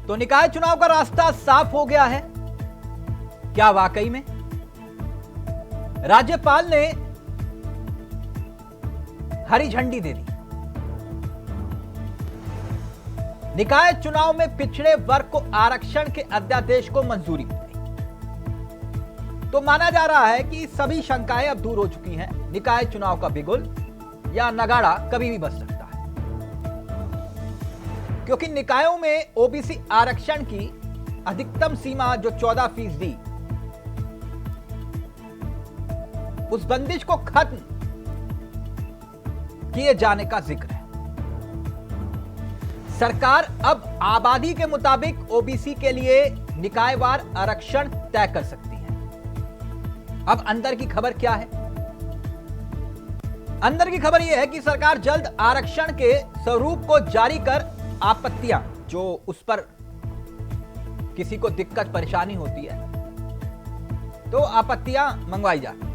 तो निकाय चुनाव का रास्ता साफ हो गया है क्या वाकई में? राज्यपाल ने हरी झंडी दे दी। निकाय चुनाव में पिछड़े वर्ग को आरक्षण के अध्यादेश को मंजूरी मिल गई। तो माना जा रहा है कि सभी शंकाएं अब दूर हो चुकी हैं। निकाय चुनाव का बिगुल या नगाड़ा कभी भी बज सकता है, क्योंकि निकायों में ओबीसी आरक्षण की अधिकतम सीमा जो 14% उस बंदिश को खत्म किए जाने का जिक्र है। सरकार अब आबादी के मुताबिक ओबीसी के लिए निकायवार आरक्षण तय कर सकती है। अब अंदर की खबर क्या है? अंदर की खबर यह है कि सरकार जल्द आरक्षण के स्वरूप को जारी कर आपत्तियां जो उस पर किसी को दिक्कत परेशानी होती है तो आपत्तियां मंगवाई जाती है।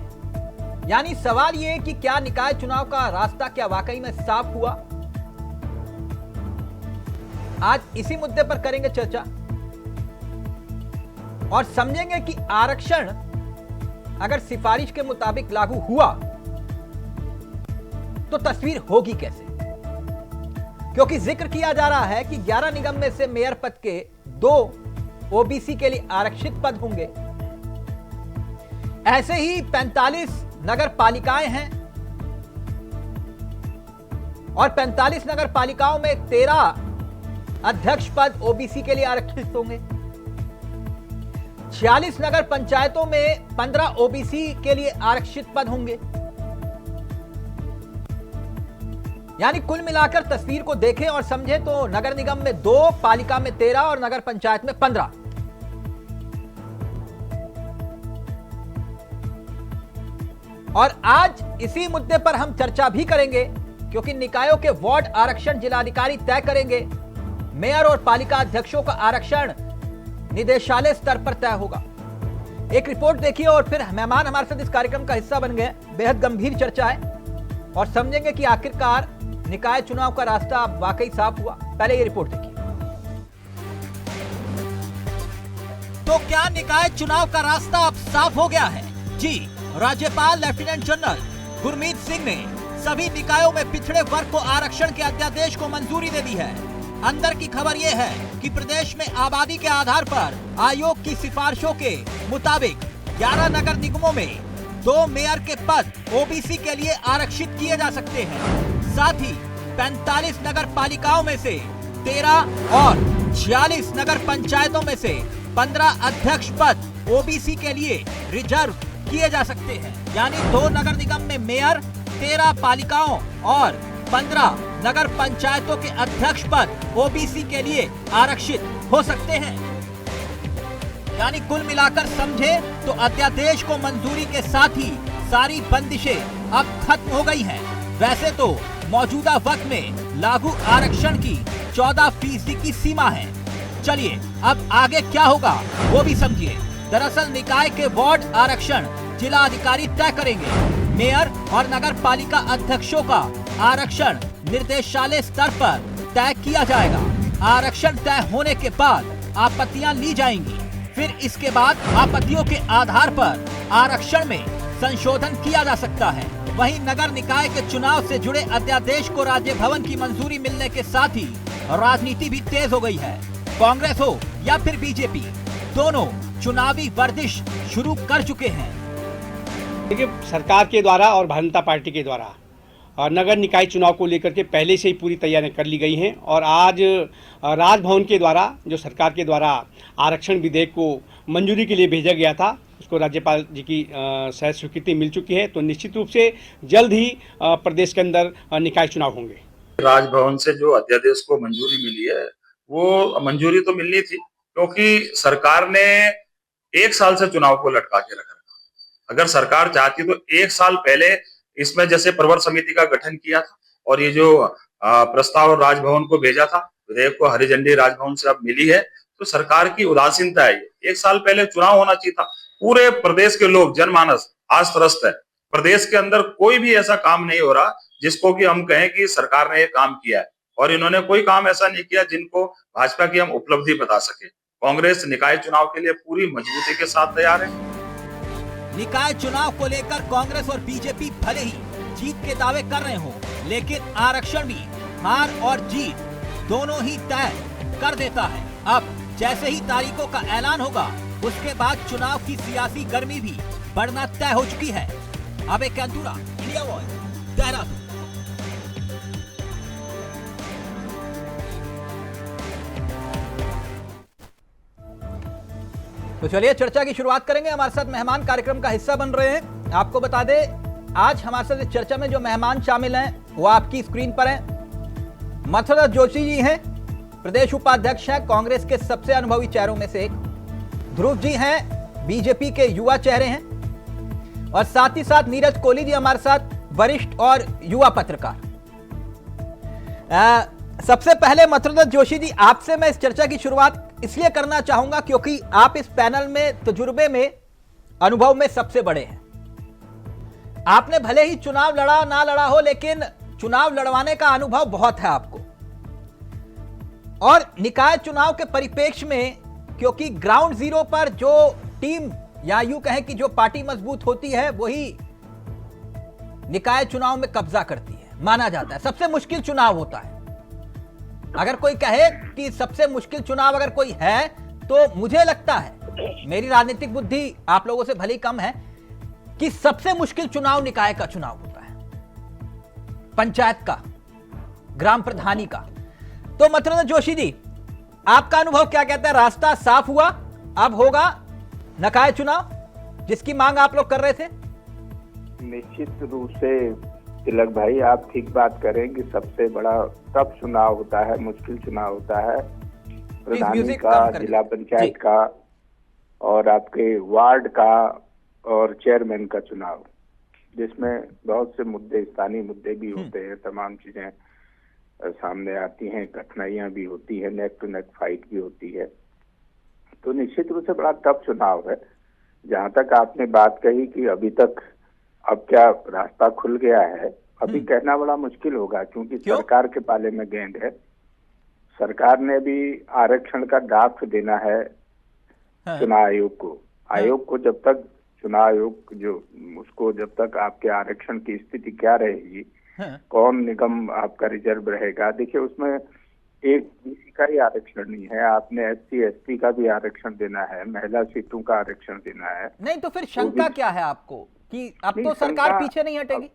यानी सवाल यह है कि क्या निकाय चुनाव का रास्ता क्या वाकई में साफ हुआ? आज इसी मुद्दे पर करेंगे चर्चा और समझेंगे कि आरक्षण अगर सिफारिश के मुताबिक लागू हुआ तो तस्वीर होगी कैसे, क्योंकि जिक्र किया जा रहा है कि 11 निगम में से मेयर पद के 2 ओबीसी के लिए आरक्षित पद होंगे। ऐसे ही 45 नगर पालिकाएं हैं और 45 नगर पालिकाओं में 13 अध्यक्ष पद ओबीसी के लिए आरक्षित होंगे। 46 नगर पंचायतों में 15 ओबीसी के लिए आरक्षित पद होंगे। यानी कुल मिलाकर तस्वीर को देखें और समझें तो नगर निगम में 2, पालिका में 13 और नगर पंचायत में 15। और आज इसी मुद्दे पर हम चर्चा भी करेंगे, क्योंकि निकायों के वार्ड आरक्षण जिलाधिकारी तय करेंगे। मेयर और पालिका अध्यक्षों का आरक्षण निदेशालय स्तर पर तय होगा। एक रिपोर्ट देखिए और फिर मेहमान हमारे साथ इस कार्यक्रम का हिस्सा बन गए। बेहद गंभीर चर्चा है और समझेंगे कि आखिरकार निकाय चुनाव का रास्ता वाकई साफ हुआ। पहले ये रिपोर्ट देखिए। तो क्या निकाय चुनाव का रास्ता अब साफ हो गया है? जी, राज्यपाल लेफ्टिनेंट जनरल गुरमीत सिंह ने सभी निकायों में पिछड़े वर्ग को आरक्षण के अध्यादेश को मंजूरी दे दी है। अंदर की खबर यह है कि प्रदेश में आबादी के आधार पर आयोग की सिफारिशों के मुताबिक 11 नगर निगमों में 2 मेयर के पद ओबीसी के लिए आरक्षित किए जा सकते हैं। साथ ही 45 नगर पालिकाओं में से 13 और 46 नगर पंचायतों में से 15 अध्यक्ष पद ओबीसी के लिए रिजर्व किए जा सकते हैं। यानी 2 नगर निगम में मेयर, 13 पालिकाओं और 15 नगर पंचायतों के अध्यक्ष पद ओबीसी के लिए आरक्षित हो सकते हैं। यानी कुल मिलाकर समझे तो अध्यादेश को मंजूरी के साथ ही सारी बंदिशें अब खत्म हो गई हैं। वैसे तो मौजूदा वक्त में लागू आरक्षण की 14% की सीमा है। चलिए अब आगे क्या होगा वो भी समझिए। दरअसल निकाय के वार्ड आरक्षण जिला अधिकारी तय करेंगे। मेयर और नगर पालिका अध्यक्षों का आरक्षण निर्देशालय स्तर पर तय किया जाएगा। आरक्षण तय होने के बाद आपत्तियां ली जाएंगी। फिर इसके बाद आपत्तियों के आधार पर आरक्षण में संशोधन किया जा सकता है। वहीं नगर निकाय के चुनाव से जुड़े अध्यादेश को राज्य भवन की मंजूरी मिलने के साथ ही राजनीति भी तेज हो गई है। कांग्रेस हो या फिर बीजेपी, दोनों चुनावी वर्जिश शुरू कर चुके हैं। देखिए, सरकार के द्वारा और भारतीय जनता पार्टी के द्वारा नगर निकाय चुनाव को लेकर के पहले से ही पूरी तैयारियां कर ली गई हैं और आज राजभवन के द्वारा जो सरकार के द्वारा आरक्षण विधेयक को मंजूरी के लिए भेजा गया था, उसको राज्यपाल जी की सहज स्वीकृति मिल चुकी है। तो निश्चित रूप से जल्द ही प्रदेश के अंदर निकाय चुनाव होंगे। राजभवन से जो अध्यादेश को मंजूरी मिली है वो मंजूरी तो मिलनी थी, क्योंकि सरकार ने 1 साल से चुनाव को लटका के रखा। अगर सरकार चाहती तो 1 साल पहले इसमें जैसे प्रवर समिति का गठन किया था और ये जो प्रस्ताव राजभवन को भेजा था, विधेयक को हरी झंडी राजभवन से अब मिली है, तो सरकार की उदासीनता है। 1 साल पहले चुनाव होना चाहिए था। पूरे प्रदेश के लोग, जनमानस आज त्रस्त है। प्रदेश के अंदर कोई भी ऐसा काम नहीं हो रहा जिसको कि हम कहें कि सरकार ने ये काम किया है। और इन्होंने कोई काम ऐसा नहीं किया जिनको भाजपा की हम उपलब्धि बता सके। कांग्रेस निकाय चुनाव के लिए पूरी मजबूती के साथ तैयार है। निकाय चुनाव को लेकर कांग्रेस और बीजेपी भले ही जीत के दावे कर रहे हों, लेकिन आरक्षण भी हार और जीत दोनों ही तय कर देता है। अब जैसे ही तारीखों का ऐलान होगा, उसके बाद चुनाव की सियासी गर्मी भी बढ़ना तय हो चुकी है। अब एक कैंतुरा, इंडिया वॉइस, देहरादून। तो चलिए चर्चा की शुरुआत करेंगे। हमारे साथ मेहमान कार्यक्रम का हिस्सा बन रहे हैं। आपको बता दें, आज हमारे साथ इस चर्चा में जो मेहमान शामिल हैं वो आपकी स्क्रीन पर हैं। मथुरा जोशी जी हैं, प्रदेश उपाध्यक्ष हैं, कांग्रेस के सबसे अनुभवी चेहरों में से एक। ध्रुव जी हैं, बीजेपी के युवा चेहरे हैं। और साथ ही साथ नीरज कोहली जी हमारे साथ, वरिष्ठ और युवा पत्रकार। सबसे पहले मथुरा जोशी जी, आपसे मैं इस चर्चा की शुरुआत इसलिए करना चाहूंगा क्योंकि आप इस पैनल में तजुर्बे में, अनुभव में सबसे बड़े हैं। आपने भले ही चुनाव लड़ा ना लड़ा हो, लेकिन चुनाव लड़वाने का अनुभव बहुत है आपको। और निकाय चुनाव के परिप्रेक्ष्य में, क्योंकि ग्राउंड जीरो पर जो टीम या यूं कहें कि जो पार्टी मजबूत होती है वही निकाय चुनाव में कब्जा करती है, माना जाता है। सबसे मुश्किल चुनाव होता है। अगर कोई कहे कि सबसे मुश्किल चुनाव अगर कोई है, तो मुझे लगता है, मेरी राजनीतिक बुद्धि आप लोगों से भली कम है, कि सबसे मुश्किल चुनाव निकाय का चुनाव होता है, पंचायत का, ग्राम प्रधानी का। तो मथुरा जोशी जी, आपका अनुभव क्या कहता है? रास्ता साफ हुआ, अब होगा निकाय चुनाव जिसकी मांग आप लोग कर रहे थे? निश्चित रूप से तिलक भाई, आप ठीक बात करें कि सबसे बड़ा टफ चुनाव होता है, मुश्किल चुनाव होता है प्रधानी का, जिला पंचायत का और आपके वार्ड का और चेयरमैन का चुनाव, जिसमें बहुत से मुद्दे, स्थानीय मुद्दे भी होते हैं, तमाम चीजें सामने आती हैं, कठिनाइयां भी होती है, नेक टू नेक फाइट भी होती है। तो निश्चित रूप से बड़ा टफ चुनाव है। जहां तक आपने बात कही कि अभी तक अब क्या रास्ता खुल गया है, अभी कहना बड़ा मुश्किल होगा, क्योंकि सरकार के पाले में गेंद है। सरकार ने भी आरक्षण का ड्राफ्ट देना है चुनाव आयोग को। आयोग को जब तक, चुनाव आयोग जो, उसको जब तक आपके आरक्षण की स्थिति क्या रहेगी, कौन निगम आपका रिजर्व रहेगा। देखिए, उसमें एक बीसी का ही आरक्षण नहीं है, आपने SC ST का भी आरक्षण देना है, महिला सीटों का आरक्षण देना है। नहीं तो फिर शंका क्या है आपको कि अब तो सरकार पीछे नहीं हटेगी?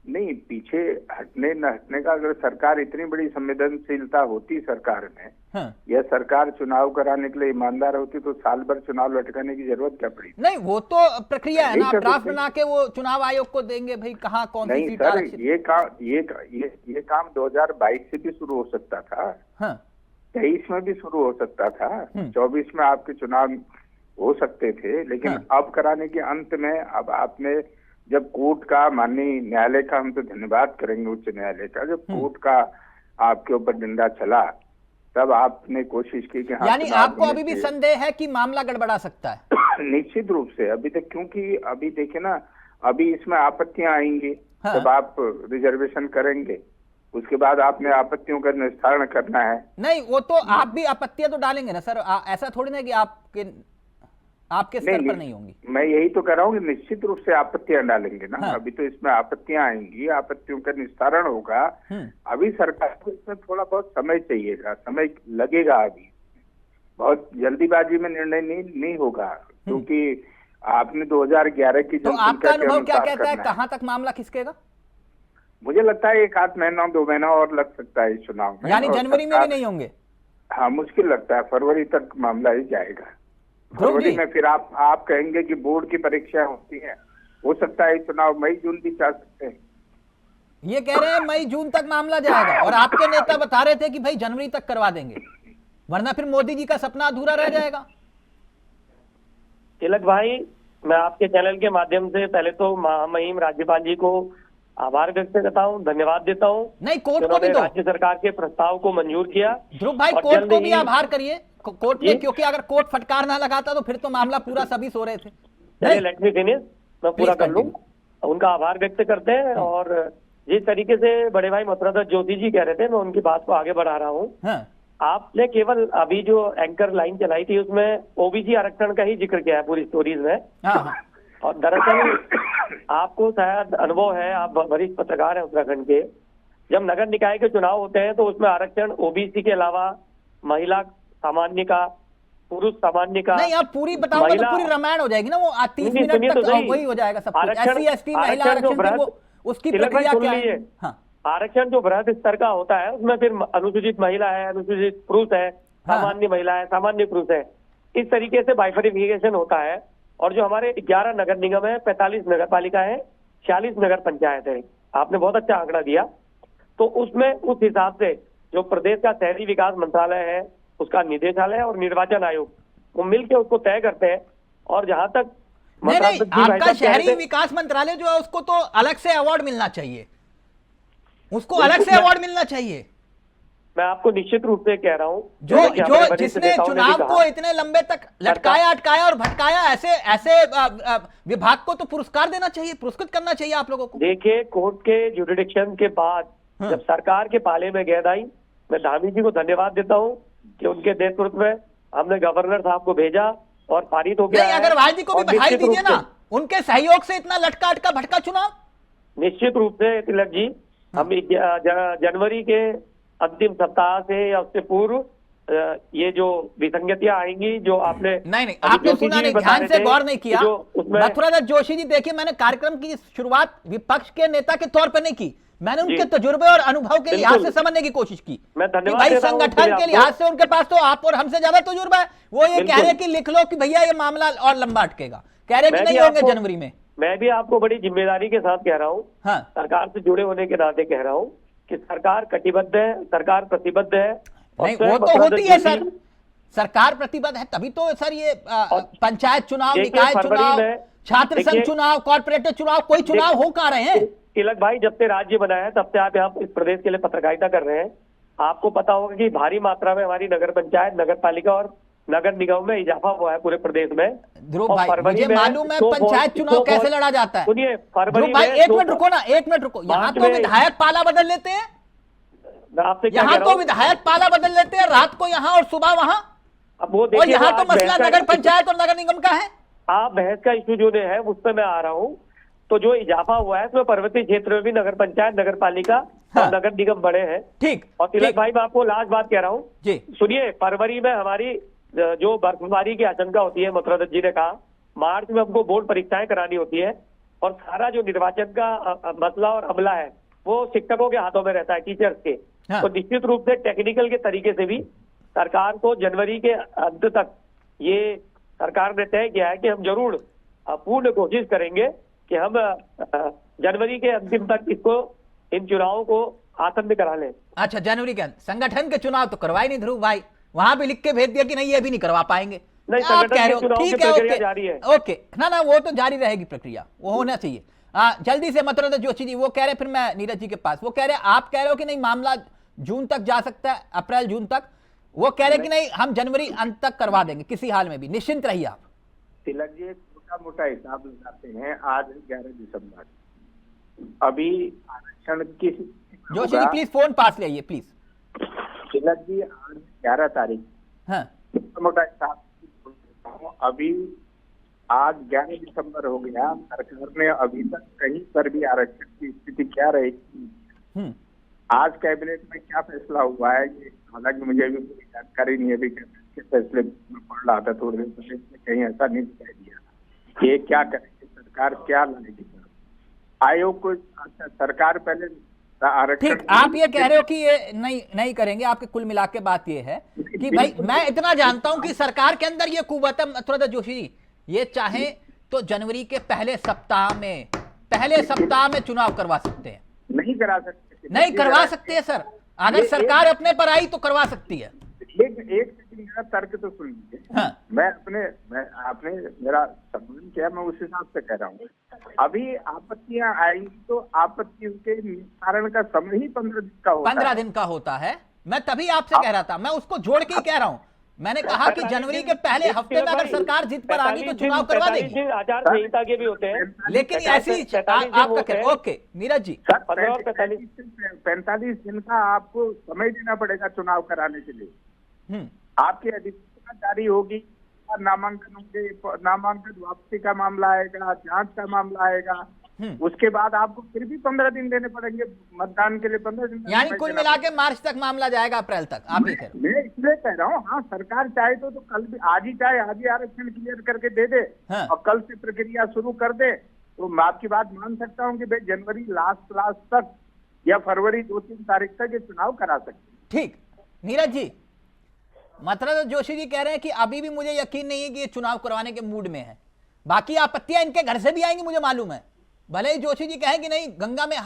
नहीं, पीछे हटने न हटने का, अगर सरकार इतनी बड़ी संवेदनशीलता होती सरकार में, यह सरकार चुनाव कराने के लिए ईमानदार होती, तो साल भर चुनाव लटकाने की जरूरत क्या पड़ी? नहीं, वो तो प्रक्रिया है ना, ड्राफ्ट बना के वो चुनाव आयोग को देंगे, भाई कहाँ कौन सी सीट आरक्षित। ये काम 2022 से भी शुरू हो सकता था, 23 में भी शुरू हो सकता था, 24 में आपके चुनाव हो सकते थे, लेकिन अब कराने के अंत में, अब आपने जब कोर्ट का, माननीय न्यायालय का हम तो धन्यवाद करेंगे, उच्च न्यायालय का, जब कोर्ट का आपके ऊपर डंडा चला, तब आपने कोशिश की कि हाँ, यानी आपको अभी भी संदेह है कि मामला गड़बड़ा सकता है? निश्चित रूप से अभी तक, क्योंकि अभी देखिए ना, अभी इसमें आपत्तियां आएंगी, जब आप रिजर्वेशन करेंगे, उसके बाद आपने आपत्तियों का निस्तारण करना है। नहीं, वो तो आप भी आपत्तियां तो डालेंगे ना सर, ऐसा थोड़ी ना कि आपके स्तर पर नहीं होंगी। मैं यही तो कह रहा हूँ कि निश्चित रूप से आपत्तियां डालेंगे ना। अभी तो इसमें आपत्तियां आएंगी, आपत्तियों का निस्तारण होगा। अभी सरकार को इसमें थोड़ा बहुत समय चाहिएगा, समय लगेगा। अभी बहुत जल्दीबाजी में निर्णय नहीं होगा, क्योंकि आपने 2011 की तो आपका अनुभव क्या कहता है, कहाँ तक मामला खिसकेगा? मुझे लगता है 1 आध महीना, 2 महीना और लग सकता है इस चुनाव में। यानी जनवरी में भी नहीं होंगे? हाँ, मुश्किल लगता है, फरवरी तक मामला ही जाएगा। फरवरी में फिर आप कहेंगे कि बोर्ड की परीक्षा होती है, हो सकता है चुनाव मई जून भी जा सकते हैं। ये कह रहे हैं मई जून तक मामला जाएगा, और आपके नेता बता रहे थे कि भाई जनवरी तक करवा देंगे, वरना फिर मोदी जी का सपना अधूरा रह जाएगा। तिलक भाई, मैं आपके चैनल के माध्यम से पहले तो महामहिम राज्यपाल जी को आभार व्यक्त करता हूँ, धन्यवाद देता हूँ। नहीं, कोर्ट को भी दो। राज्य सरकार के प्रस्ताव को मंजूर किया। ध्रुव भाई, कोर्ट को भी आभार करिए, कोर्ट में, क्योंकि अगर कोर्ट फटकार ना लगाता तो फिर तो मामला पूरा सभी सो रहे थे। चलिए, लेट मी फिनिश, मैं पूरा कर लूं। उनका आभार व्यक्त करते हैं, और जिस तरीके से बड़े भाई मथुरादास जोशी जी कह रहे थे, मैं उनकी बात को आगे बढ़ा रहा हूँ। हाँ। आपने केवल अभी जो एंकर लाइन चलाई थी उसमें ओबीसी आरक्षण का ही जिक्र किया है पूरी स्टोरीज में। हाँ। और दरअसल आपको शायद अनुभव है, आप वरिष्ठ पत्रकार हैं उत्तराखंड के, जब नगर निकाय के चुनाव होते हैं तो उसमें आरक्षण ओबीसी के अलावा महिला सामान्य का, पुरुष सामान्य का, नहीं आप पूरी बताओगे तो पूरी रामायण हो जाएगी ना, वो 30 मिनट तक वही हो जाएगा सब कुछ। SC ST महिला आरक्षण फिर वो उसकी प्रक्रिया क्या है? हाँ। आरक्षण जो बृहद स्तर का होता है उसमें फिर अनुसूचित महिला है, अनुसूचित पुरुष है, सामान्य महिला है, सामान्य पुरुष है, इस तरीके से बाइफरिफिकेशन होता है। और जो हमारे 11 नगर निगम है, 45 नगर पालिका है, 46 नगर पंचायत है, आपने बहुत अच्छा आंकड़ा दिया। तो उसमें उस हिसाब से जो प्रदेश का शहरी विकास मंत्रालय है, उसका निदेशालय और निर्वाचन आयोग वो मिलकर उसको तय करते हैं। और जहां तक नहीं, आपका शहरी विकास मंत्रालय जो है उसको तो अलग से अवार्ड मिलना चाहिए, उसको अलग से अवार्ड मिलना चाहिए। मैं आपको निश्चित रूप से कह रहा हूं, जो जिसने चुनाव को इतने लंबे तक लटकाया, अटकाया और भटकाया, ऐसे विभाग को तो पुरस्कार देना चाहिए, पुरस्कृत करना चाहिए आप लोगों को। देखिए, कोर्ट के जुडिडिक्शन के बाद जब सरकार के पाले में गेंद आई, मैं धामी जी को धन्यवाद देता हूं कि उनके नेतृत्व में हमने गवर्नर साहब को भेजा और पारित हो गया। अग्रवाल जी को भी बधाई दीजिए ना, उनके सहयोग से इतना लटका अटका भटका चुनाव। निश्चित रूप से तिलक जी, हम जनवरी के अंतिम सप्ताह से या उससे पूर्व ये जो विसंगतियां आएंगी जो आपने नहीं आपने सुना नहीं, ध्यान से गौर नहीं किया। मथुरादास जोशी जी, देखिए मैंने कार्यक्रम की शुरुआत विपक्ष के नेता के तौर पर नहीं की, मैंने उनके तजुर्बे और अनुभव के लिहाज से समझने की कोशिश की। मैं धन्यवाद भाई संगठन के लिहाज से उनके पास तो आप और हमसे ज्यादा तजुर्बा है। वो ये कह रहे कि लिख लो कि भैया ये मामला और लंबा अटकेगा, कह रहे कि नहीं होंगे जनवरी में। मैं भी आपको बड़ी जिम्मेदारी के साथ कह रहा हूँ, हाँ। सरकार से जुड़े होने के नाते कह रहा हूँ कि सरकार कटिबद्ध है, सरकार प्रतिबद्ध है। नहीं वो तो होती है सर, सरकार प्रतिबद्ध है तभी तो सर ये पंचायत चुनाव, निकाय चुनाव, छात्र संघ चुनाव, कॉर्पोरेटर चुनाव, कोई चुनाव हो कहा रहे हैं। तिलक भाई, जब से राज्य बना है तब से आप यहाँ इस प्रदेश के लिए पत्रकारिता कर रहे हैं, आपको पता होगा कि भारी मात्रा में हमारी नगर पंचायत, नगर पालिका और नगर निगम में इजाफा हुआ है पूरे प्रदेश में। ध्रुव भाई, मुझे मालूम है पंचायत चुनाव कैसे लड़ा जाता है। सुनिए, फरवरी भाई एक मिनट रुको ना, एक मिनट रुको। यहाँ तो विधायक पाला बदल लेते हैं, यहाँ तो विधायक पाला बदल लेते हैं, रात को यहाँ और सुबह वहाँ। और यहाँ तो मसला नगर पंचायत और नगर निगम का है। आप बहस का इशू जो है उस पर मैं आ रहा हूँ। तो जो इजाफा हुआ है उसमें पर्वतीय क्षेत्र में भी नगर पंचायत, नगर पालिका और नगर निगम बड़े हैं। ठीक। और तिलक भाई, मैं आपको लास्ट बात कह रहा हूँ जी, सुनिए, फरवरी में हमारी जो बर्फबारी की आशंका होती है, मथुरादास जी ने कहा, मार्च में हमको बोर्ड परीक्षाएं करानी होती है और सारा जो निर्वाचन का मसला और अमला है वो शिक्षकों के हाथों में रहता है, टीचर्स के। हाँ। तो निश्चित रूप से टेक्निकल के तरीके से भी सरकार को जनवरी के अंत तक ये सरकार ने तय किया है कि हम जरूर पूर्ण कोशिश करेंगे कि हम जनवरी के अंतिम तक इसको, इन चुनावों को आसन्न करा लें। अच्छा, जनवरी के अंत संगठन के चुनाव तो करवाए नहीं ध्रुव भाई, वहां भी लिख के भेज दिया कि नहीं ये भी नहीं करवा पाएंगे। नहीं, आप कह रहे हो ठीक है, ओके जारी है। ओके, ना वो तो जारी रहेगी प्रक्रिया, वो होना चाहिए। जल्दी से मथुरादास जोशी जी वो कह रहे, फिर मैं नीरज जी के पास, वो कह रहे आप कह रहे हो कि नहीं मामला जून तक जा सकता है, अप्रैल जून तक, वो कह रहे कि नहीं हम जनवरी अंत तक करवा देंगे किसी हाल में भी, निश्चिंत रहिए आप। तिलक जी, छोटा मोटा हिसाब लगाते हैं, आज 11 दिसंबर, अभी आरक्षण की, जोशी जी प्लीज फोन पास ले आइए प्लीज। तिलक जी, आज 11 तारीख, हाँ, छोटा मोटा हिसाब अभी आज 11 दिसंबर हो गया, सरकार ने अभी तक कहीं पर भी आरक्षण की स्थिति क्या रहेगी, आज कैबिनेट में क्या फैसला हुआ है, ये हालांकि मुझे भी कोई जानकारी नहीं है, अभी के फैसले में पढ़ रहा था थोड़ी देर पहले, कहीं ऐसा नहीं दिखाई दिया। ये क्या करेगी सरकार, क्या लाएगी आयोग को? अच्छा, सरकार पहले ठीक, आप ये कह रहे हो कि ये नहीं करेंगे, आपके कुल मिला के बात ये है कि भाई मैं इतना जानता हूं कि सरकार के अंदर ये कुव्वत है मथुरादास जोशी जी, ये चाहे तो जनवरी के पहले सप्ताह में चुनाव करवा सकते हैं। नहीं करा सकते, नहीं करवा सकते हैं सर, अगर सरकार अपने पर आई तो करवा सकती है। एक सेकंड, मेरा तर्क तो सुन लीजिए। हाँ। आपने मेरा सम्मान किया, मैं उस हिसाब से कह रहा हूँ। अभी आपत्तियां आएंगी तो आपत्तियों के निस्तारण का समय ही 15 दिन का होता है। 15 दिन का होता है, मैं तभी आपसे कह रहा था, मैं उसको जोड़ के ही कह रहा हूँ मैंने कहा कि जनवरी के पहले हफ्ते में अगर सरकार जिद पर आ गई तो चुनाव करवा देगी। आचार संहिता के भी होते हैं, लेकिन ऐसी आपका क्या? ओके नीरज जी, सर 45 दिन का आपको समय देना पड़ेगा चुनाव कराने के लिए। आपकी अधिसूचना जारी होगी, नामांकन होंगे, नामांकन वापसी का मामला आएगा, जांच का मामला आएगा, उसके बाद आपको फिर भी 15 दिन देने पड़ेंगे मतदान के लिए। 15 दिन यानी कुल मिला के मार्च तक मामला जाएगा, अप्रैल तक। आप ये कह रहे मैं इसलिए कह रहा हूँ, हाँ सरकार चाहे तो कल भी, आज ही चाहे आज ही आरक्षण क्लियर करके दे दे और कल से प्रक्रिया शुरू कर दे, तो मैं आपकी बात मान सकता हूँ कि भाई जनवरी लास्ट तक या फरवरी 2-3 तारीख तक ये चुनाव करा सकते। ठीक, नीरज जी, मतलब जोशी जी कह रहे हैं कि अभी भी मुझे यकीन नहीं है कि ये चुनाव करवाने के मूड में है। बाकी आपत्तियां इनके घर से भी आएंगी, मुझे मालूम है। भले ही जोशी जी कहें कि नहीं, गंगा में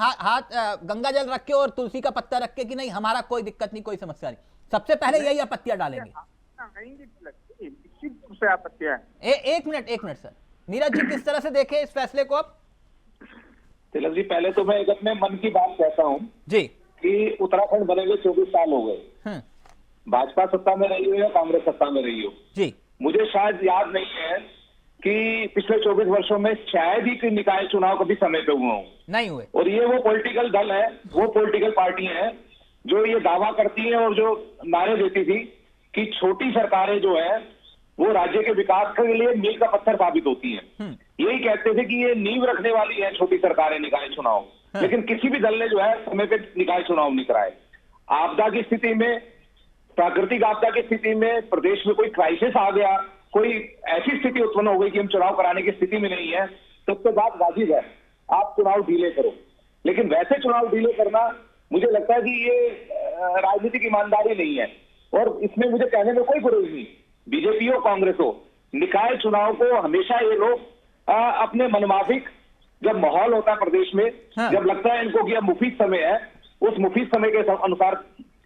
गंगा जल रख के और तुलसी का पत्ता रख के कि नहीं हमारा कोई दिक्कत नहीं, कोई समस्या नहीं, सबसे पहले यही आपत्तियां डालेंगे। निश्चित रूप से आपत्तियां। एक मिनट सर, नीरज जी किस तरह से देखे इस फैसले को आप? तिलक जी, पहले तो मैं एक अपने मन की बात कहता हूँ जी कि उत्तराखंड बने हुए 24 साल हो गए, भाजपा सत्ता में रही हो या कांग्रेस सत्ता में रही हो जी, मुझे शायद याद नहीं है कि पिछले 24 वर्षों में शायद ही कोई निकाय चुनाव कभी समय पे हुए हों, नहीं हुए। और ये वो पॉलिटिकल दल है, वो पॉलिटिकल पार्टी है जो ये दावा करती है और जो नारे देती थी कि छोटी सरकारें जो है वो राज्य के विकास के लिए मील का पत्थर साबित होती हैं। यही कहते थे कि ये नींव रखने वाली है छोटी सरकारें निकाय चुनाव, लेकिन किसी भी दल ने जो है समय पे निकाय चुनाव नहीं कराए। आपदा की स्थिति में, प्राकृतिक आपदा की स्थिति में, प्रदेश में कोई क्राइसिस आ गया, कोई ऐसी स्थिति उत्पन्न हो गई कि हम चुनाव कराने की स्थिति में नहीं है, तो उसके बाद वाजिब है आप चुनाव डिले करो। लेकिन वैसे चुनाव डिले करना मुझे लगता है कि ये राजनीतिक ईमानदारी नहीं है, और इसमें मुझे कहने में कोई गुरेज नहीं, बीजेपी हो कांग्रेस हो, निकाय चुनाव को हमेशा ये लोग अपने मनमाफिक, जब माहौल होता है प्रदेश में, जब लगता है इनको कि अब मुफीद समय है, उस मुफीद समय के अनुसार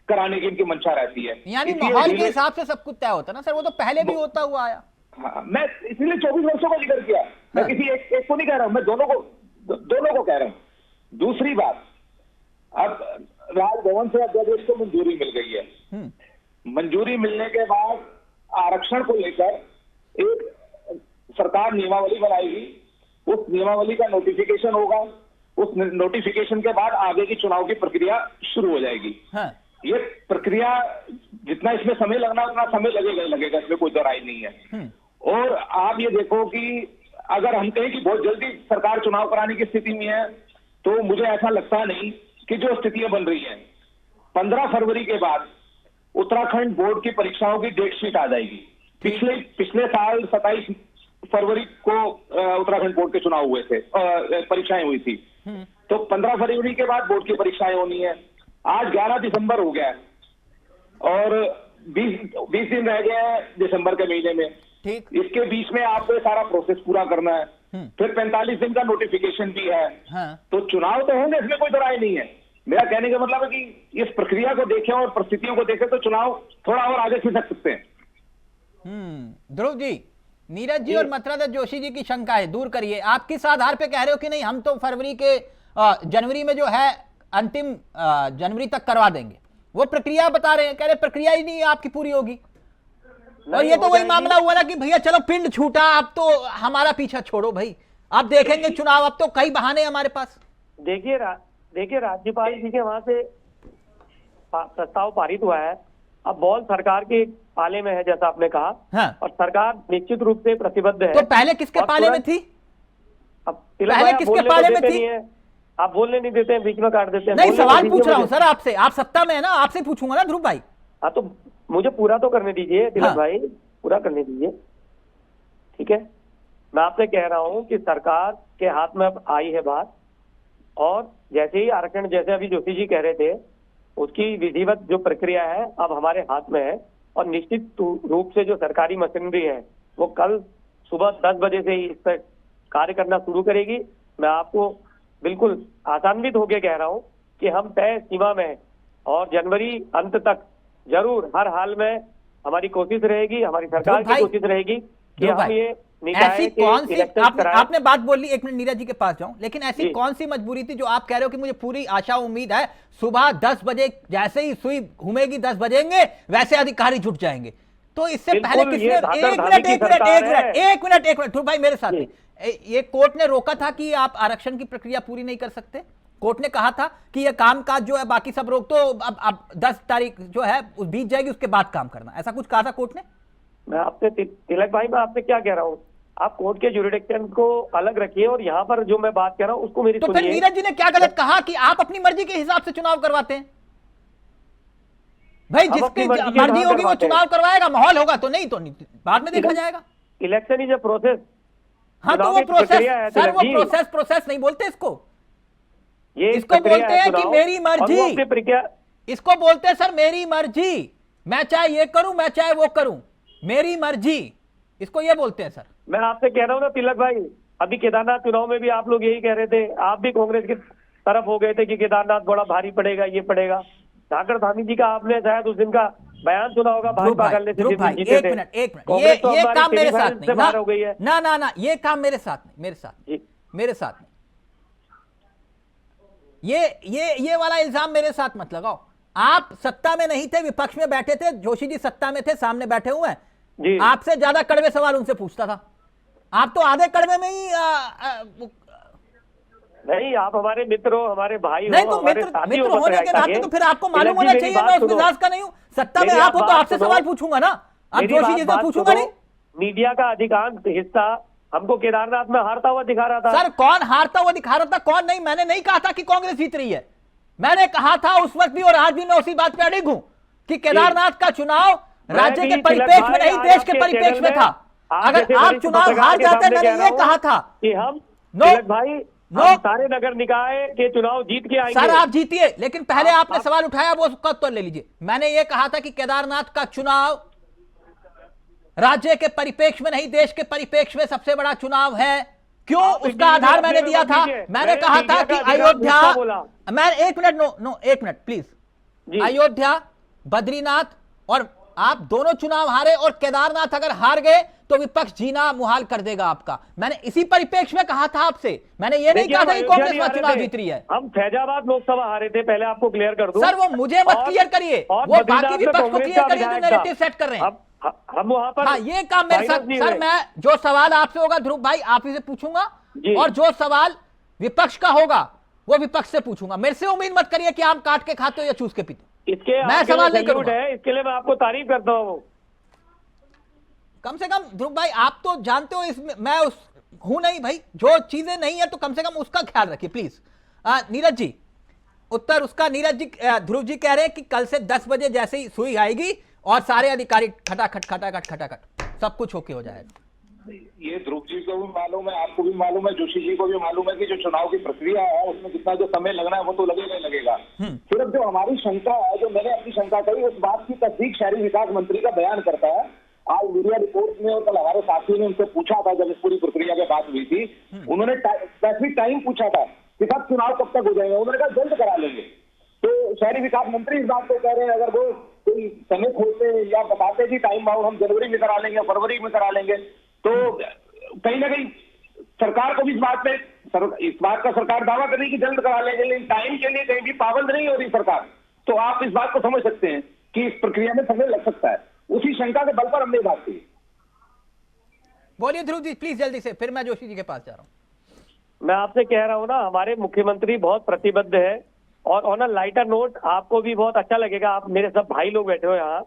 कराने की इनकी मंशा रहती है। यानी माहौल के हिसाब से सब कुछ तय होता है ना सर, वो तो पहले भी होता हुआ आया। हाँ, मैं इसलिए 24 वर्षों का जिक्र किया, मैं किसी एक को नहीं कह रहा हूं, मैं दोनों को कह रहा हूं। दूसरी बात, अब राजभवन से अध्यादेश को मंजूरी मिल गई है, मंजूरी मिलने के बाद आरक्षण को लेकर एक सरकार नियमावली बनाएगी, उस नियमावली का नोटिफिकेशन होगा, उस नोटिफिकेशन के बाद आगे की चुनाव की प्रक्रिया शुरू हो जाएगी। ये प्रक्रिया जितना इसमें समय लगना उतना समय लगेगा, इसमें कोई दराई नहीं है। और आप ये देखो कि अगर हम कहें कि बहुत जल्दी सरकार चुनाव कराने की स्थिति में है, तो मुझे ऐसा लगता नहीं कि जो स्थितियां बन रही हैं, 15 फरवरी के बाद उत्तराखंड बोर्ड की परीक्षाओं की डेट शीट आ जाएगी। पिछले साल 27 फरवरी को उत्तराखंड बोर्ड के चुनाव हुए थे, परीक्षाएं हुई थी, तो 15 फरवरी के बाद बोर्ड की परीक्षाएं होनी है। आज 11 दिसंबर हो गया है और 20 दिन रह गए हैं दिसंबर के महीने में। ठीक, इसके बीच में आपको सारा प्रोसेस पूरा करना है, फिर 45 दिन का नोटिफिकेशन भी है। तो चुनाव तो होंगे, इसमें कोई दराई नहीं है। मेरा कहने का मतलब है कि इस प्रक्रिया को देखें और परिस्थितियों को देखें तो चुनाव थोड़ा और आगे खिसक सकते हैं। ध्रुव जी, नीरज जी और मथुरा जोशी जी की शंका है, दूर करिए। आप किस आधार पे कह रहे हो कि नहीं हम तो फरवरी के जनवरी में जो है अंतिम जनवरी तक करवा देंगे? वो प्रक्रिया बता रहे हैं, कह रहे प्रक्रिया ही नहीं आपकी पूरी होगी। और ये तो वही मामला हुआ ना कि भैया चलो पिंड छूटा, अब तो हमारा पीछा छोड़ो भाई, आप देखेंगे चुनाव, अब तो कई बहाने हमारे पास। देखिए राज्यपाल जी के वहां से प्रस्ताव पारित हुआ है, अब बॉल सरकार के पाले में है जैसा आपने कहा। और सरकार निश्चित रूप से प्रतिबद्ध है। तो पहले किसके पाले में थी? अब पहले किसके पाले में थी? आप बोलने नहीं देते हैं, बीच में काट देते हैं। नहीं, सवाल पूछ रहा हूं सर आपसे, आप सत्ता में है ना, आपसे पूछूंगा ना ध्रुव भाई। हाँ, तो मुझे पूरा तो करने दीजिए तिलक भाई, पूरा करने दीजिए, ठीक है। मैं आपसे कह रहा हूं कि सरकार के हाथ में अब आई है बात, और जैसे ही आरक्षण, जैसे अभी जोशी जी कह रहे थे, उसकी विधिवत जो प्रक्रिया है अब हमारे हाथ में है, और निश्चित रूप से जो सरकारी मशीनरी है वो कल सुबह 10 बजे से ही इस पर कार्य करना शुरू करेगी। मैं आपको बिल्कुल आसान्वित होकर कह रहा हूं कि हम तय सीमा में, और जनवरी अंत तक जरूर हर हाल में हमारी कोशिश रहेगी, हमारी सरकार की कोशिश रहेगी कि हम ये ऐसी कौन सी आपने बात बोली। एक मिनट नीरज जी के पास जाऊं, लेकिन ऐसी कौन सी मजबूरी थी जो आप कह रहे हो कि मुझे पूरी आशा उम्मीद है सुबह 10 बजे जैसे ही सुई घूमेगी 10 बजेंगे वैसे अधिकारी जुट जाएंगे? तो इससे बिल्कुल, पहले किसने, ये धाकड़-धामी की सरकार है। एक मिनट ध्रुव भाई मेरे साथ में, ये कोर्ट ने रोका था कि आप आरक्षण की प्रक्रिया पूरी नहीं कर सकते। कोर्ट ने कहा था कि ये कामकाज जो है बाकी सब रोक, तो अब 10 तारीख जो है उस बीत जाएगी, उसके बाद काम करना, ऐसा कुछ कहा था कोर्ट ने। मैं आपसे तिलक भाई, मैं आपसे क्या कह रहा हूँ, आप कोर्ट के ज्यूरिडिक्शन को अलग रखिए और यहाँ पर जो मैं बात कर रहा हूँ उसको मेरी तो फिर सुनिए। नीरज जी ने क्या गलत कहा कि आप अपनी मर्जी के हिसाब से चुनाव करवाते हैं? भाई जिसकी मर्जी होगी वो चुनाव करवाएगा, माहौल होगा तो नहीं, तो नहीं, बाद में देखा जाएगा। Election is a process. हाँ तो वो प्रोसेस सर, वो प्रोसेस नहीं बोलते इसको, इसको बोलते हैं कि मेरी मर्जी, इसको बोलते हैं सर मेरी मर्जी, मैं चाहे ये करूं मैं चाहे वो करूं, मेरी मर्जी, इसको ये बोलते हैं सर। मैं आपसे कह रहा हूं ना तिलक भाई, अभी केदारनाथ चुनाव में भी आप लोग यही कह रहे थे, आप भी कांग्रेस की तरफ हो गए थे कि केदारनाथ बड़ा भारी पड़ेगा, ये पड़ेगा। धाकड़ धामी जी का आपने शायद उस दिन का बयान सुना होगा, भाजपा करने से जीते थे। एक मिनट ये काम मेरे साथ नहीं, बाहर हो गई है ना, ये काम मेरे साथ नहीं, मेरे साथ नहीं, ये वाला इल्जाम मेरे साथ मत लगाओ। आप सत्ता में नहीं थे, विपक्ष में बैठे थे, जोशी जी सत्ता में थे, सामने बैठे हुए हैं, आपसे ज्यादा कड़वे सवाल उनसे पूछता था, आप तो आधे कड़वे में ही नहीं, आप हमारे मित्र हो, हमारे भाई नहीं, तो मित्र होने के नाते तो फिर आपको मालूम होना चाहिए मैं उस मिजाज का नहीं हूं। सत्ता में आप हो तो आपसे सवाल पूछूंगा ना, अब जोशी जी से पूछूंगा नहीं। मीडिया का अधिकांश हिस्सा हमको केदारनाथ में हारता हुआ दिखा रहा था। सर कौन हारता हुआ दिखा रहा था, कौन नहीं? मैंने नहीं कहा था कि कांग्रेस जीत रही है, मैंने कहा था उस वक्त भी और आज भी मैं उसी बात पे अड़िग हूं कि केदारनाथ का चुनाव राज्य के परिप्रेक्ष्य में नहीं, देश के परिप्रेक्ष्य में था। अगर आप चुनाव हार जाते, मैंने ये कहा था कि हम भाई सारे नगर निकाय के चुनाव जीत के आएंगे। सर आप जीतिए, लेकिन पहले आपने सवाल उठाया वो उसका उत्तर ले लीजिए। मैंने ये कहा था कि केदारनाथ का चुनाव राज्य के परिप्रेक्ष्य में नहीं, देश के परिप्रेक्ष्य में सबसे बड़ा चुनाव है। क्यों? उसका आधार मैंने दिया था, मैंने कहा था कि अयोध्या, मैं एक मिनट प्लीज, अयोध्या, बद्रीनाथ और आप दोनों चुनाव हारे और केदारनाथ अगर हार गए तो विपक्ष जीना मुहाल कर देगा आपका। मैंने इसी परिप्रेक्ष्य में कहा था आपसे, मैंने ये नहीं कहा था कि कांग्रेस चुनाव जीत रही है। हम फैजाबाद लोकसभा हारे थे, पहले आपको क्लियर कर दूं। सर वो मुझे मत क्लियर करिए, वो बाकी विपक्ष को क्लियर करिए जो नैरेटिव सेट कर रहे हैं। हम वहां पर, हाँ ये काम मेरे साथ। सर मैं जो सवाल आपसे होगा ध्रुव भाई आप ही से पूछूंगा, और जो सवाल विपक्ष का होगा वो विपक्ष से पूछूंगा। मेरे से उम्मीद मत करिए कि आप काट के खाते हो या चूस के पीते। इसके मैं सवाल नहीं करूंगा, इसके लिए मैं आपको तारीफ करता हूं। कम से कम ध्रुव भाई आप तो जानते हो इसमें मैं उस हूं नहीं भाई, जो चीजें नहीं है तो कम से कम उसका ख्याल रखिए प्लीज। नीरज जी उत्तर उसका, नीरज जी ध्रुव जी कह रहे हैं कि कल से 10 बजे जैसे ही सुई आएगी और सारे अधिकारी खटाखट सब कुछ ओके हो जाएगा। ये ध्रुव जी को भी मालूम है, आपको भी मालूम है, जोशी जी को भी मालूम है कि जो चुनाव की प्रक्रिया है उसमें कितना जो समय लगना है वो तो लगेगा ही लगेगा। सिर्फ जो हमारी शंका है, जो मैंने अपनी शंका कही, उस बात की तस्दीक शहरी विकास मंत्री का बयान करता है। आज मीडिया रिपोर्ट में और कल हमारे साथियों ने उनसे पूछा था, जब इस पूरी प्रक्रिया की बात हुई थी, उन्होंने स्पेसिफिक टाइम पूछा था कि साहब चुनाव कब तक हो जाएंगे, उन्होंने कहा जल्द करा लेंगे। तो शहरी विकास मंत्री इस बात को कह रहे हैं, अगर वो कोई समय खोलते या बताते कि टाइम बाउंड हम जनवरी में करा लेंगे, फरवरी में करा लेंगे, तो कहीं ना कहीं सरकार को भी इस बात का सरकार दावा कर रही है कि जल्द करा लेंगे, लेकिन टाइम के लिए कहीं भी पाबंद नहीं हो रही सरकार। तो आप इस बात को समझ सकते हैं कि इस प्रक्रिया में समय लग सकता है। उसी शंका के बल पर हमने बात की। बोलिए ध्रुव जी प्लीज जल्दी से, फिर मैं जोशी जी के पास जा रहा हूं। मैं आपसे कह रहा हूं ना, हमारे मुख्यमंत्री बहुत प्रतिबद्ध है। और ऑन अ लाइटर नोट, आपको भी बहुत अच्छा लगेगा, आप मेरे सब भाई लोग बैठे हो यहाँ,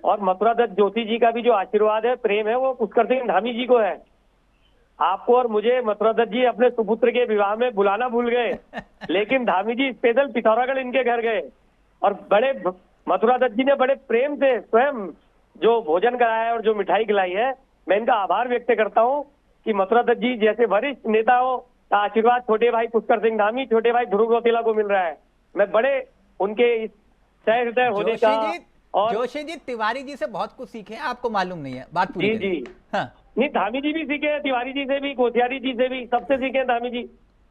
और मथुरा दत्त जोशी जी का भी जो आशीर्वाद है, प्रेम है, वो पुष्कर सिंह धामी जी को है। आपको और मुझे मथुरा दत्त जी अपने सुपुत्र के विवाह में बुलाना भूल गए, लेकिन धामी जी स्पेशल पिथौरागढ़ इनके घर गए और बड़े मथुरा दत्त जी ने बड़े प्रेम से स्वयं जो भोजन कराया और जो मिठाई खिलाई है। मैं इनका आभार व्यक्त करता हूं कि मथुरा दत्त जी जैसे वरिष्ठ नेताओं का आशीर्वाद छोटे भाई पुष्कर सिंह धामी, छोटे भाई ध्रुव रौतेला को मिल रहा है। मैं बड़े उनके इस तय हृदय होने का। और जोशी जी तिवारी जी से बहुत कुछ सीखे हैं, आपको मालूम नहीं है बात पूरी। जी हाँ। नहीं, धामी जी भी सीखे हैं, तिवारी जी से भी, कोश्यारी जी से भी, सबसे सीखे हैं धामी जी।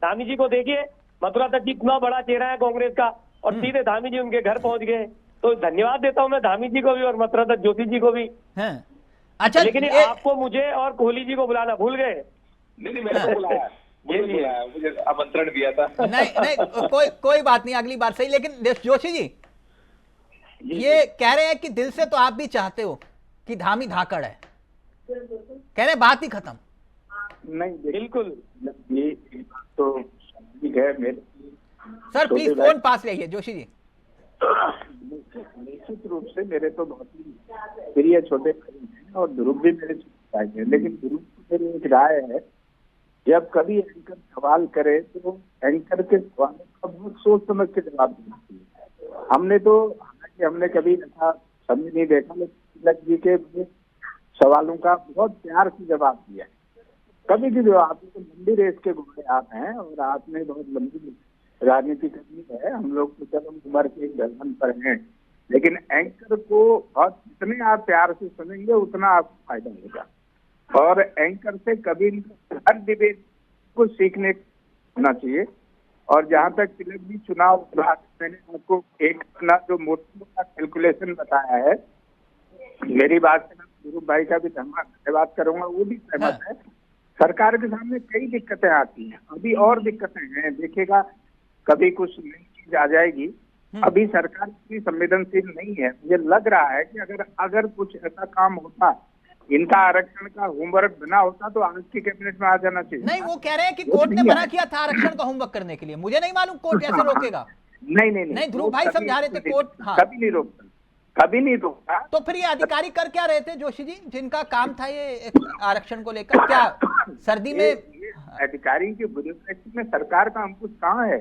धामी जी को देखिए, मथुरा दत्त जी इतना बड़ा चेहरा है कांग्रेस का, और सीधे धामी जी उनके घर पहुंच गए। तो धन्यवाद देता हूं मैं धामी जी को भी और मथुरा दत्त जोशी जी को भी। अच्छा, लेकिन आपको मुझे और कोहली जी को बुलाना भूल गए। नहीं, मैंने तो बुलाया, मुझे आमंत्रण दिया था। नहीं, कोई बात नहीं, अगली बार सही। लेकिन जोशी जी ये कह रहे हैं कि दिल से तो आप भी चाहते हो कि धामी धाकड़ है? कह रहे बात ही खत्म। नहीं बिल्कुल ये बात तो ठीक है मेरे सर प्लीज फोन पास रहिए जोशी जी। निश्चित रूप से मेरे तो बहुत ही प्रिय छोटे भाई हैं और ध्रुव भी मेरे छोटे भाई हैं, लेकिन ध्रुव की मेरी एक राय है, जब कभी एंकर सवाल करे तो एंकर के सवालों का बहुत सोच समझ के जवाब देना चाहिए। हमने तो हालांकि हमने कभी ऐसा समझ नहीं देखा, लेकिन तिलक जी के सवालों का बहुत प्यार से जवाब दिया है। कभी भी जो आप तो लंबी रेस के घोड़े आप हैं और आपने बहुत लंबी राजनीति करनी है, हम लोग तो चलो उम्र के एक दलहन पर हैं, लेकिन एंकर को बहुत जितने आप प्यार से सुनेंगे उतना आपको फायदा होगा। और एंकर से कभी हर डिबेट को सीखने होना चाहिए। और जहां तक तिलक जी चुनाव, मैंने आपको एक अपना जो मोटा कैलकुलेशन बताया है, मेरी बात से गुरु भाई का भी धन्यवाद करूंगा, वो भी सहमत है। सरकार के सामने कई दिक्कतें आती हैं, अभी और दिक्कतें हैं, देखिएगा कभी कुछ नई चीज आ जाएगी। अभी सरकार इतनी संवेदनशील नहीं है। मुझे लग रहा है कि अगर कुछ ऐसा काम होता, इनका आरक्षण का होमवर्क बना होता तो आज की कैबिनेट में आ जाना चाहिए। नहीं, वो कह रहे हैं कि कोर्ट ने मना किया था आरक्षण का होमवर्क करने के लिए। मुझे नहीं मालूम कोर्ट कैसे रोकेगा। नहीं, ध्रुव भाई समझा रहे थे कोर्ट कभी नहीं रोकता, कभी नहीं रोकता। तो फिर ये अधिकारी कर क्या रहे थे जोशी जी, जिनका काम था ये आरक्षण को लेकर? क्या सर्दी में अधिकारी की ब्यूरोक्रेसी में सरकार का अंकुश कहाँ है?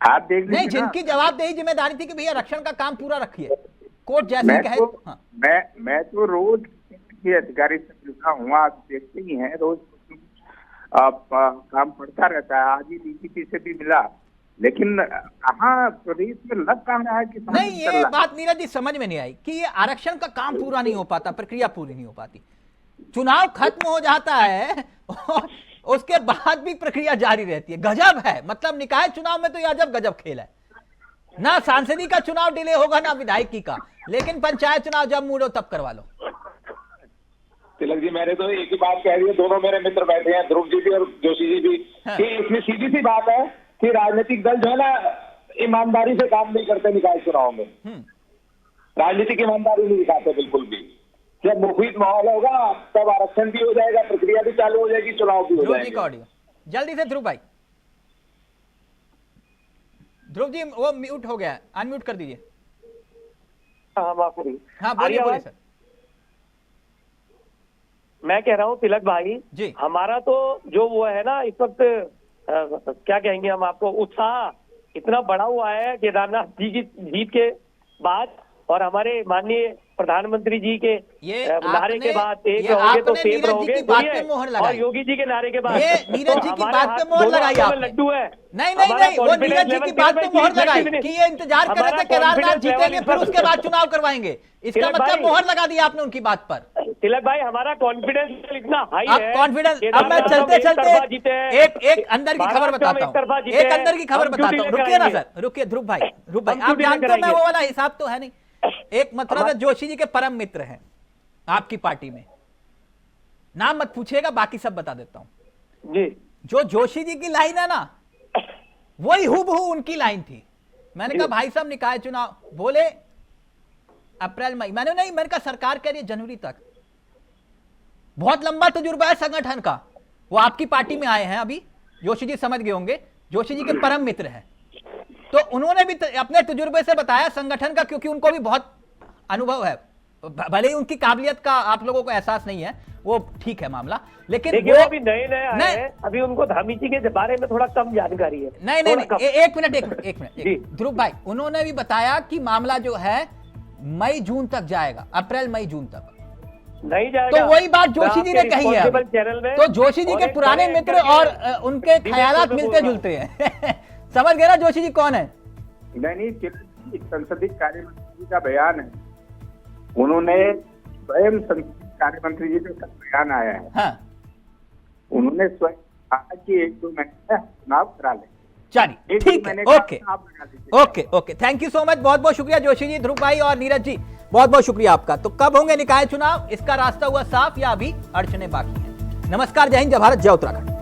आप देख नहीं, जिनकी जवाबदेही जिम्मेदारी थी कि भैया आरक्षण का काम पूरा रखिए, कोर्ट जैसे कहे। मैं तो रोज अधिकारी से मिलता हूँ, आप देखते ही हैं, रोज काम पड़ता रहता है। आज ही डीजीपी से भी मिला, लेकिन कहाँ प्रदेश में लग कहाँ रहा है कि नहीं, ये बात नीरज जी समझ में नहीं आई कि ये आरक्षण का काम पूरा नहीं हो पाता, प्रक्रिया पूरी नहीं हो पाती, चुनाव खत्म हो जाता है और उसके बाद भी प्रक्रिया जारी रहती है। गजब है, मतलब निकाय चुनाव में तो यह अजब गजब खेल है। ना सांसदी का चुनाव डिले होगा ना विधायकी का, लेकिन पंचायत चुनाव जब मूड हो तब करवा लो। तिलक जी, मैंने तो एक ही बात कह दी है, दोनों मेरे मित्र बैठे हैं, ध्रुव जी भी और जोशी जी भी, कि इसमें सीधी सी बात है कि राजनीतिक दल जो है ना ईमानदारी से काम नहीं करते निकाय चुनाव में, राजनीतिक ईमानदारी नहीं दिखाते बिल्कुल भी। जब मुफीद माहौल होगा तब आरक्षण भी हो जाएगा, प्रक्रिया भी चालू हो जाएगी, चुनाव भी हो जाएगा। जल्दी से ध्रुव भाई। ध्रुव जी वो म्यूट हो गया है, अनम्यूट कर दीजिए। हाँ बोलिए सर। मैं कह रहा हूँ तिलक भाई जी, हमारा तो जो वो है ना इस वक्त क्या कहेंगे हम आपको, उत्साह इतना बढ़ा हुआ है केदारनाथ जी की जीत के बाद और हमारे माननीय प्रधानमंत्री जी के नारे के बाद एक रहोगे तो सेफ रहोगे, और योगी जी के नारे के बाद नीरज जी की बात पे मोहर लगाई आपने। लड्डू है। नहीं, वो नीरज जी की बात पे मोहर लगाई कि ये इंतजार कर रहे थे केदारनाथ जीतेंगे फिर उसके बाद चुनाव करवाएंगे, इसका मतलब मोहर लगा दी आपने उनकी बात पर। तिलक भाई हमारा कॉन्फिडेंस इतना हाई है, कॉन्फिडेंस। अब मैं चलते चलते एक अंदर की खबर बताता हूँ, एक अंदर की खबर बताता हूँ। रुकिए ना सर, रुकिए ध्रुव भाई, आप जानते हो मैं वो वाला हिसाब तो है नहीं। एक मतलब जोशी जी के परम मित्र हैं आपकी पार्टी में, नाम मत पूछिएगा, बाकी सब बता देता हूं जी। जो जोशी जी की लाइन है ना, वही हूबहू उनकी लाइन थी। मैंने कहा भाई साहब निकाय चुनाव, बोले अप्रैल मई, मैंने कहा सरकार कह रही है जनवरी तक। बहुत लंबा तजुर्बा है संगठन का, वो आपकी पार्टी में आए हैं अभी, जोशी जी समझ गए होंगे, जोशी जी के परम मित्र हैं, तो उन्होंने भी अपने तजुर्बे से बताया संगठन का, क्योंकि उनको भी बहुत अनुभव है। भले ही उनकी काबिलियत का आप लोगों को एहसास नहीं है, वो ठीक है मामला, लेकिन वो अभी नए आए हैं, अभी उनको धामी जी के बारे में थोड़ा कम जानकारी है। नहीं, एक मिनट ध्रुव भाई, उन्होंने भी बताया कि मामला जो है मई जून तक जाएगा, अप्रैल मई जून तक नहीं जाएगा। तो वही बात जोशी जी ने कही है। तो जोशी जी के पुराने मित्र और उनके ख्यालात मिलते जुलते हैं। समझ गए ना जोशी जी कौन है? नहीं, संसदीय कार्य मंत्री जी का बयान है, उन्होंने स्वयं संसदीय कार्य मंत्री जी का बयान आया है। हाँ, उन्होंने स्वयं कहा कि 1-2 महीने चुनाव करा ले। चलिए ठीक है, okay, thank you so much, बहुत बहुत शुक्रिया जोशी जी, ध्रुव भाई और नीरज जी, बहुत बहुत शुक्रिया आपका। तो कब होंगे निकाय चुनाव, इसका रास्ता हुआ साफ या अभी अड़चने बाकी है? नमस्कार, जय हिंद, जय भारत, जय उत्तराखंड।